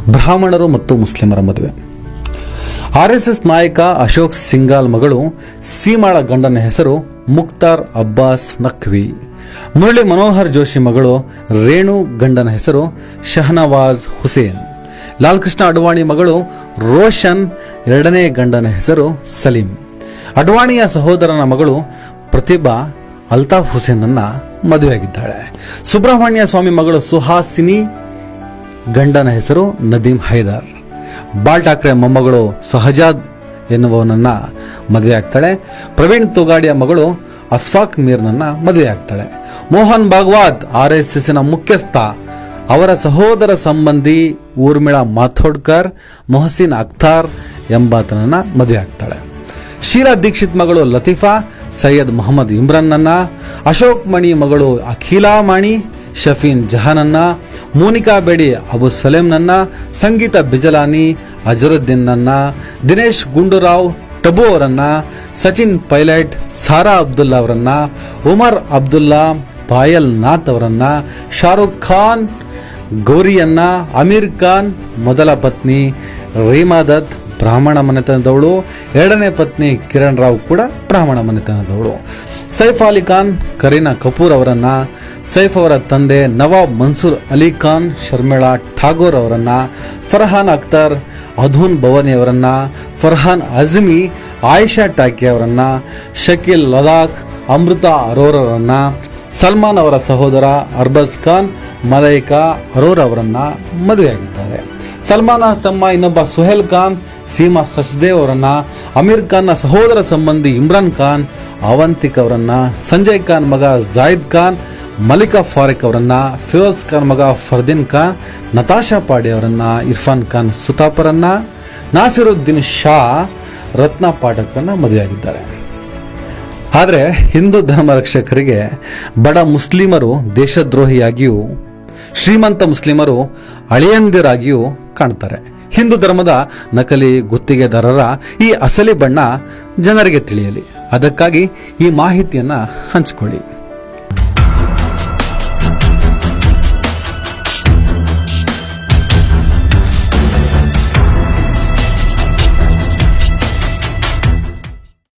ಬ್ರಾಹ್ಮಣರು ಮತ್ತು ಮುಸ್ಲಿಮರ ಮದುವೆ. RSS ನಾಯಕ ಅಶೋಕ್ ಸಿಂಗಾಲ್ ಮಗಳು ಸೀಮಾಳ ಗಂಡನ ಹೆಸರು ಮುಖ್ತಾರ್ ಅಬ್ಬಾಸ್ ನಖ್ವಿ. ಮುರಳಿ ಮನೋಹರ್ ಜೋಶಿ ಮಗಳು ರೇಣು ಗಂಡನ ಹೆಸರು ಶಹನವಾಜ್ ಹುಸೇನ್. ಲಾಲ್ ಕೃಷ್ಣ ಅಡ್ವಾಣಿ ಮಗಳು ರೋಷನ್ ಎರಡನೇ ಗಂಡನ ಹೆಸರು ಸಲೀಂ. ಅಡ್ವಾಣಿಯ ಸಹೋದರನ ಮಗಳು ಪ್ರತಿಭಾ ಅಲ್ತಾಫ್ ಹುಸೇನ್ ಅನ್ನ ಮದುವೆಯಾಗಿದ್ದಾಳೆ. ಸುಬ್ರಹ್ಮಣ್ಯ ಸ್ವಾಮಿ ಮಗಳು ಸುಹಾಸಿನಿ ಗಂಡನ ಹೆಸರು ನದೀಂ ಹೈದರ್. ಬಾಲ್ ಠಾಕ್ರೆ ಮೊಮ್ಮಗಳು ಸಹಜಾದ್ ಎನ್ನುವವನನ್ನ ಮದುವೆ ಆಗ್ತಾಳೆ. ಪ್ರವೀಣ್ ತೊಗಾಡಿಯ ಮಗಳು ಅಸ್ಫಾಕ್ ಮೀರ್ನನ್ನ ಮದುವೆ ಆಗ್ತಾಳೆ. ಮೋಹನ್ ಭಾಗವತ್ RSSನ ಮುಖ್ಯಸ್ಥ ಅವರ ಸಹೋದರ ಸಂಬಂಧಿ ಊರ್ಮಿಳಾ ಮಾಥೋಡ್ಕರ್ ಮೊಹಸಿನ್ ಅಖ್ತಾರ್ ಎಂಬಾತನನ್ನ ಮದುವೆ ಆಗ್ತಾಳೆ. ಶೀಲಾ ದೀಕ್ಷಿತ್ ಮಗಳು ಲತೀಫಾ ಸೈಯದ್ ಮೊಹಮ್ಮದ್ ಇಮ್ರಾನ್ನನ್ನ, ಅಶೋಕ್ ಮಣಿ ಮಗಳು ಅಖಿಲಾ ಮಾಣಿ ಶಫೀನ್ ಜಹಾನನ್ನ, ಮೋನಿಕಾ ಬೇಡಿ ಅಬು ಸಲೇಂನನ್ನ, ಸಂಗೀತ ಬಿಜಲಾನಿ ಅಜರುದ್ದೀನ್ನನ್ನ, ದಿನೇಶ್ ಗುಂಡೂರಾವ್ ಟಬು ಅವರನ್ನ, ಸಚಿನ್ ಪೈಲಟ್ ಸಾರಾ ಅಬ್ದುಲ್ಲಾ ಅವರನ್ನ, ಉಮರ್ ಅಬ್ದುಲ್ಲಾ ಪಾಯಲ್ ನಾಥ್ ಅವರನ್ನ, ಶಾರುಖ್ ಖಾನ್ ಗೌರಿಯನ್ನ, ಅಮೀರ್ ಖಾನ್ ಮೊದಲ ಪತ್ನಿ ರೀಮಾ ದತ್ ಬ್ರಾಹ್ಮಣ ಮನೆತನದವಳು, ಎರಡನೇ ಪತ್ನಿ ಕಿರಣ್ ರಾವ್ ಕೂಡ ಬ್ರಾಹ್ಮಣ ಮನೆತನದವಳು. ಸೈಫ್ ಅಲಿ ಖಾನ್ ಕರೀನಾ ಕಪೂರ್ ಅವರನ್ನ, ಸೈಫ್ ಅವರ ತಂದೆ ನವಾಬ್ ಮನ್ಸೂರ್ ಅಲಿ ಖಾನ್ ಶರ್ಮಿಳಾ ಠಾಗೋರ್ ಅವರನ್ನ, ಫರ್ಹಾನ್ ಅಖ್ತರ್ ಅಧೂನ್ ಭವಾನಿ ಅವರನ್ನ, ಫರ್ಹಾನ್ ಅಜ್ಮಿ ಆಯಿಷಾ ಟಾಕಿ ಅವರನ್ನ, ಶಕೀಲ್ ಲದಾಖ್ ಅಮೃತ ಅರೋರ್ ಅವರನ್ನ, ಸಲ್ಮಾನ್ ಅವರ ಸಹೋದರ ಅರ್ಬಜ್ ಖಾನ್ ಮಲೈಕಾ ಅರೋರ್ ಅವರನ್ನ ಮದುವೆಯಾಗಿದ್ದಾರೆ. ಸಲ್ಮಾನ್ ತಮ್ಮ ಇನ್ನೊಬ್ಬ ಸುಹೇಲ್ ಖಾನ್ ಸೀಮಾ ಸಚ್ದೇವ್ ಅವರನ್ನ, ಅಮೀರ್ ಖಾನ್ನ ಸಹೋದರ ಸಂಬಂಧಿ ಇಮ್ರಾನ್ ಖಾನ್ ಅವಂತಿಕ್ ಅವರನ್ನ, ಸಂಜಯ್ ಖಾನ್ ಮಗ ಜಾಯಿದ್ ಖಾನ್ ಮಲಿಕಾ ಫಾರಿಕ್ ಅವರನ್ನ, ಫಿರೋಜ್ ಖಾನ್ ಮಗ ಫರ್ದೀನ್ ಖಾನ್ ನತಾಶಾ ಪಾಡಿ ಅವರನ್ನ, ಇರ್ಫಾನ್ ಖಾನ್ ಸುತಾಪರನ್ನ, ನಾಸಿರುದ್ದೀನ್ ಶಾ ರತ್ನ ಪಾಠಕರನ್ನ ಮದುವೆಯಾಗಿದ್ದಾರೆ. ಆದರೆ ಹಿಂದೂ ಧರ್ಮ ರಕ್ಷಕರಿಗೆ ಬಡ ಮುಸ್ಲಿಮರು ದೇಶದ್ರೋಹಿಯಾಗಿಯೂ ಶ್ರೀಮಂತ ಮುಸ್ಲಿಮರು ಅಳಿಯಂದಿರಾಗಿಯೂ ಕಾಣ್ತಾರೆ. ಹಿಂದೂ ಧರ್ಮದ ನಕಲಿ ಗುತ್ತಿಗೆದಾರರ ಈ ಅಸಲಿ ಬಣ್ಣ ಜನರಿಗೆ ತಿಳಿಯಲಿ, ಅದಕ್ಕಾಗಿ ಈ ಮಾಹಿತಿಯನ್ನ ಹಂಚಿಕೊಳ್ಳಿ.